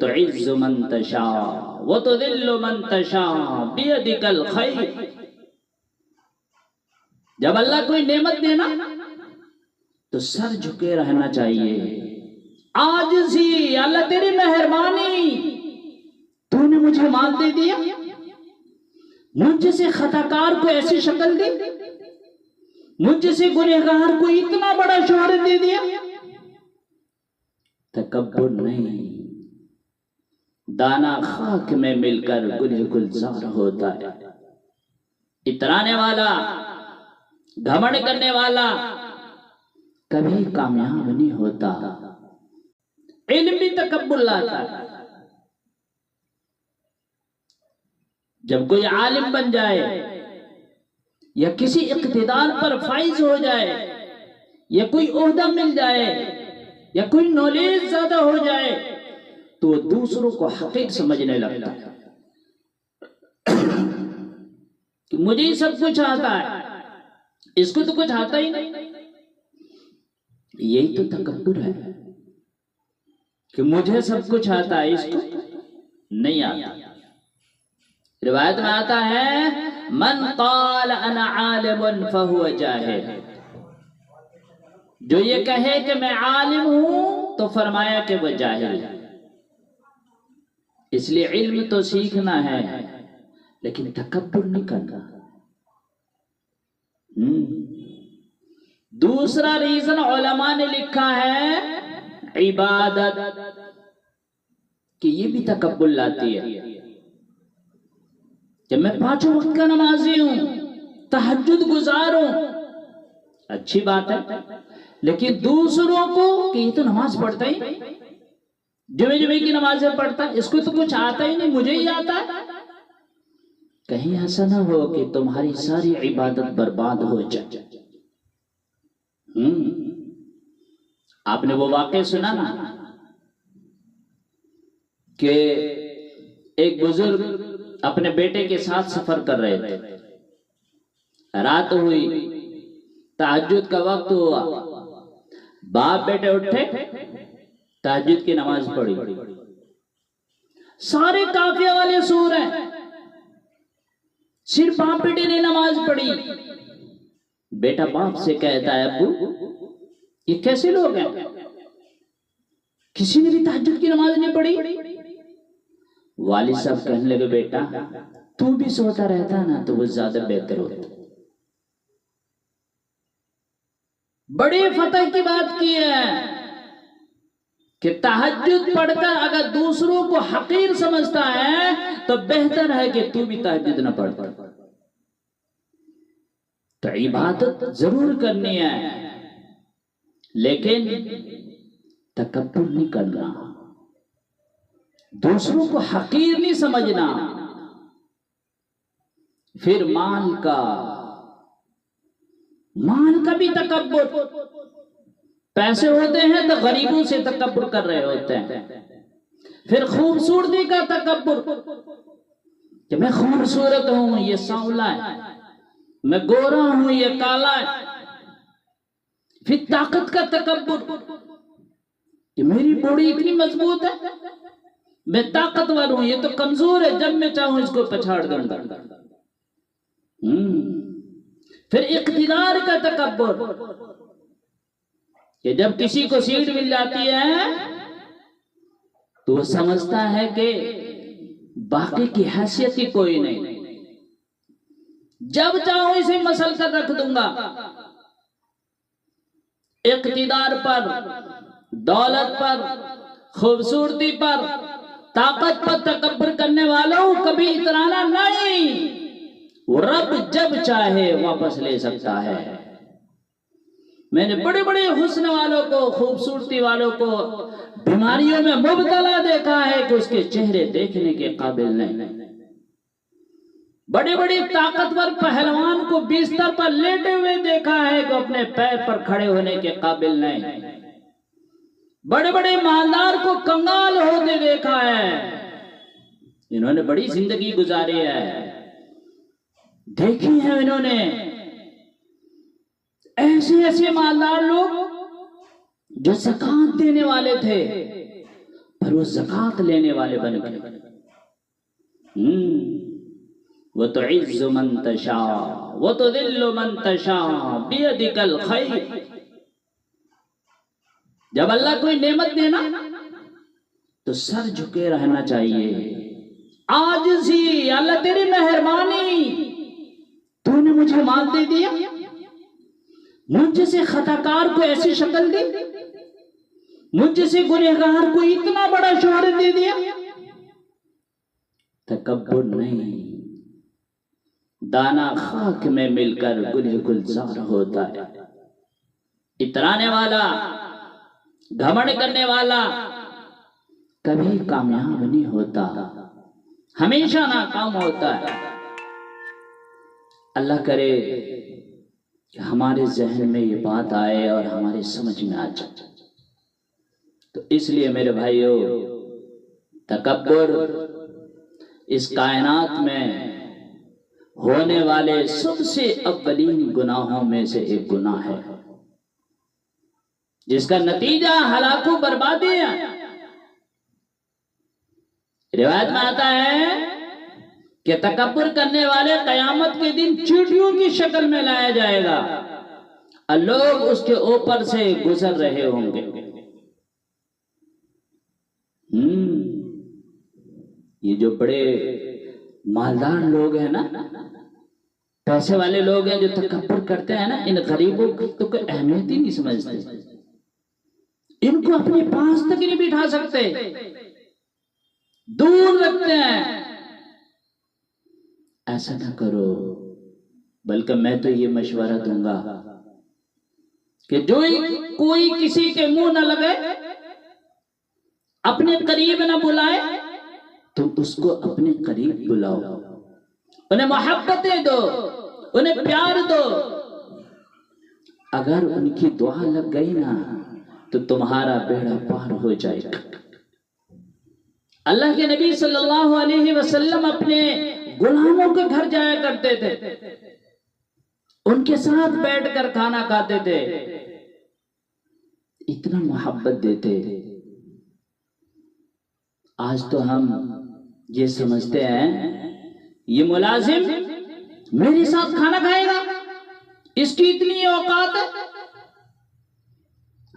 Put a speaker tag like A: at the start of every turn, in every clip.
A: تعز من تشاء وتذل من تشاء بیدک الخیر. جب اللہ کوئی نعمت دینا تو سر جھکے رہنا چاہیے. عاجزی، اللہ تیری مہربانی، تو نے مجھے مال دے دیا، مجھ جیسے خطا کار کو ایسی شکل دی، مجھ جیسے گنہگار کو اتنا بڑا شہرت دے دیا. تکبر نہیں، دانا خاک میں مل کر گلے گلزار ہوتا ہے. اترانے والا، گھمنڈ کرنے والا کبھی کامیاب نہیں ہوتا. علم بھی تکبر لاتا ہے. جب کوئی عالم بن جائے یا کسی اقتدار پر فائز ہو جائے یا کوئی عہدہ مل جائے یا کوئی نالج زیادہ ہو جائے تو وہ دوسروں کو حقیر سمجھنے لگتا ہے کہ مجھے ہی سب کچھ آتا ہے، اس کو تو کچھ آتا ہی نہیں. یہی تو تکبر ہے کہ مجھے سب کچھ آتا ہے، اس کو نہیں آتا. روایت میں آتا ہے من قال انا عالم فہو جاہل. جو یہ کہے کہ میں عالم ہوں تو فرمایا کہ وہ جاہل ہے. اس لیے علم تو سیکھنا ہے لیکن تکبر نہیں کرنا. دوسرا ریزن علماء نے لکھا ہے عبادت، کہ یہ بھی تکبر لاتی ہے. کہ میں 5 وقت کا نمازی ہوں، تہجد گزار ہوں، اچھی بات ہے، لیکن دوسروں کو کہ یہ تو نماز پڑھتا ہی، جمعے کی نمازیں پڑھتا ہے، اس کو تو کچھ آتا ہی نہیں، مجھے ہی آتا ہے. کہیں ایسا نہ ہو کہ تمہاری ساری عبادت برباد ہو جائے. آپ نے وہ واقعہ سنا نا کہ ایک بزرگ اپنے بیٹے کے ساتھ سفر کر رہے تھے. رات ہوئی، تہجد کا وقت ہوا، باپ بیٹے اٹھے، تہجد کی نماز پڑھی. سارے قافیہ والے سو رہے ہیں، صرف باپ بیٹے نے نماز پڑھی. بیٹا باپ سے کہتا ہے ابو یہ کیسے لوگ ہیں، کسی نے بھی تہجد کی نماز نہیں پڑھی. والد صاحب کہنے لگے بیٹا تو بھی سوتا رہتا نا تو وہ زیادہ بہتر ہوتا. بڑی فتح کی بات کی ہے کہ تہجد پڑھ کر اگر دوسروں کو حقیر سمجھتا ہے تو بہتر ہے کہ تو بھی تہجد نہ پڑھتا. تو عبادت ضرور کرنی ہے لیکن تکبر نہیں کرنا، دوسروں کو حقیر نہیں سمجھنا. پھر مال کا بھی تکبر. پیسے ہوتے ہیں تو غریبوں سے تکبر کر رہے ہوتے ہیں. پھر خوبصورتی کا تکبر کہ میں خوبصورت ہوں، یہ سانولا ہے، میں گورا ہوں، یہ کالا ہے. پھر طاقت کا تکبر کہ میری باڈی اتنی مضبوط ہے، میں طاقتور ہوں، یہ تو کمزور ہے، جب میں چاہوں اس کو پچھاڑ دوں گا. پھر اقتدار کا تکبر کہ جب کسی کو سیٹ مل جاتی ہے تو وہ سمجھتا ہے کہ باقی کی حیثیت ہی کوئی نہیں، جب چاہوں اسے مسل کر رکھ دوں گا. اقتدار پر، دولت پر، خوبصورتی پر، طاقت پر تکبر کرنے والوں کبھی اترانا نہیں. وہ رب جب چاہے واپس لے سکتا ہے. میں نے بڑے بڑے حسن والوں کو، خوبصورتی والوں کو بیماریوں میں مبتلا دیکھا ہے کہ اس کے چہرے دیکھنے کے قابل نہیں. بڑے بڑے طاقتور پہلوان کو بستر پر لیٹے ہوئے دیکھا ہے کہ اپنے پیر پر کھڑے ہونے کے قابل نہیں. بڑے بڑے مالدار کو کنگال ہوتے دیکھا ہے. انہوں نے بڑی زندگی گزاری ہے، دیکھی ہے انہوں نے ایسے مالدار لوگ جو زکات دینے والے تھے، پر وہ زکات لینے والے بن گئے. وَتُعِزُّ مَن تَشَاءُ وَتُذِلُّ مَن تَشَاءُ بِيَدِكَ الْخَيْرُ. جب اللہ کوئی نعمت دینا تو سر جھکے رہنا چاہیے. عاجزی، اللہ تیری مہربانی، تو نے مجھے مال دے دیا، مجھ جیسے خطا کار کو ایسی شکل دی، مجھ جیسے گنہگار کو اتنا بڑا شہرت دے دیا. تکبر نہیں، دانا خاک میں مل کر گلہ گلزار ہوتا ہے. اترانے والا، گھمنڈ کرنے والا کبھی کامیاب نہیں ہوتا، ہمیشہ ناکام ہوتا ہے. اللہ کرے کہ ہمارے ذہن میں یہ بات آئے اور ہمارے سمجھ میں آ جائے. تو اس لیے میرے بھائیو، تکبر اس کائنات میں ہونے والے سب سے اولین گناہوں میں سے ایک گناہ ہے، جس کا نتیجہ ہلاک و بربادی ہے. روایت میں آتا ہے کہ تکبر کرنے والے قیامت کے دن چیٹیوں کی شکل میں لایا جائے گا اور لوگ اس کے اوپر سے گزر رہے ہوں گے. یہ جو بڑے مالدار لوگ ہیں نا، پیسے والے لوگ ہیں جو تکبر کرتے ہیں نا، ان غریبوں کی تو کوئی اہمیت ہی نہیں سمجھتے، ان کو اپنے پاس تک نہیں بٹھا سکتے، دور رکھتے ہیں. ایسا نہ کرو، بلکہ میں تو یہ مشورہ دوں گا کہ جو کوئی کسی کے منہ نہ لگے، اپنے قریب نہ بلائے، تم اس کو اپنے قریب بلاؤ، انہیں محبتیں دو، انہیں پیار دو. اگر ان کی دعا لگ گئی نا تو تمہارا بیڑا پار ہو جائے گا. اللہ کے نبی صلی اللہ علیہ وسلم اپنے غلاموں کے گھر جایا کرتے تھے، ان کے ساتھ بیٹھ کر کھانا کھاتے تھے، اتنا محبت دیتے. آج تو ہم یہ سمجھتے ہیں یہ ملازم میرے ساتھ کھانا کھائے گا، اس کی اتنی اوقات ہے.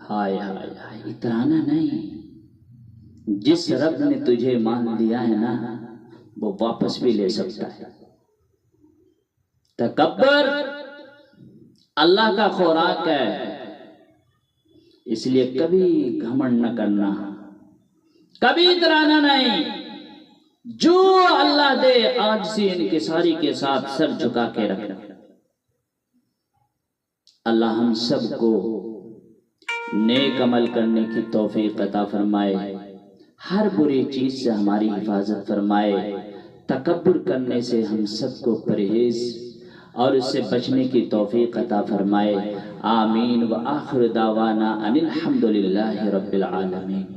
A: ہائے ہائے ہائے، اترانا نہیں. جس رب نے تجھے مان لیا ہے نا، وہ واپس بھی لے سکتا ہے. تکبر اللہ کا خوراک ہے، اس لیے کبھی گھمنڈ نہ کرنا، کبھی اترانا نہیں. جو اللہ دے عاجزی انکساری کے ساتھ سر جھکا کے رکھنا. اللہ ہم سب کو نیک عمل کرنے کی توفیق عطا فرمائے، ہر بری چیز سے ہماری حفاظت فرمائے، تکبر کرنے سے ہم سب کو پرہیز اور اس سے بچنے کی توفیق عطا فرمائے. آمین. وآخر دعوانا ان الحمدللہ رب العالمین.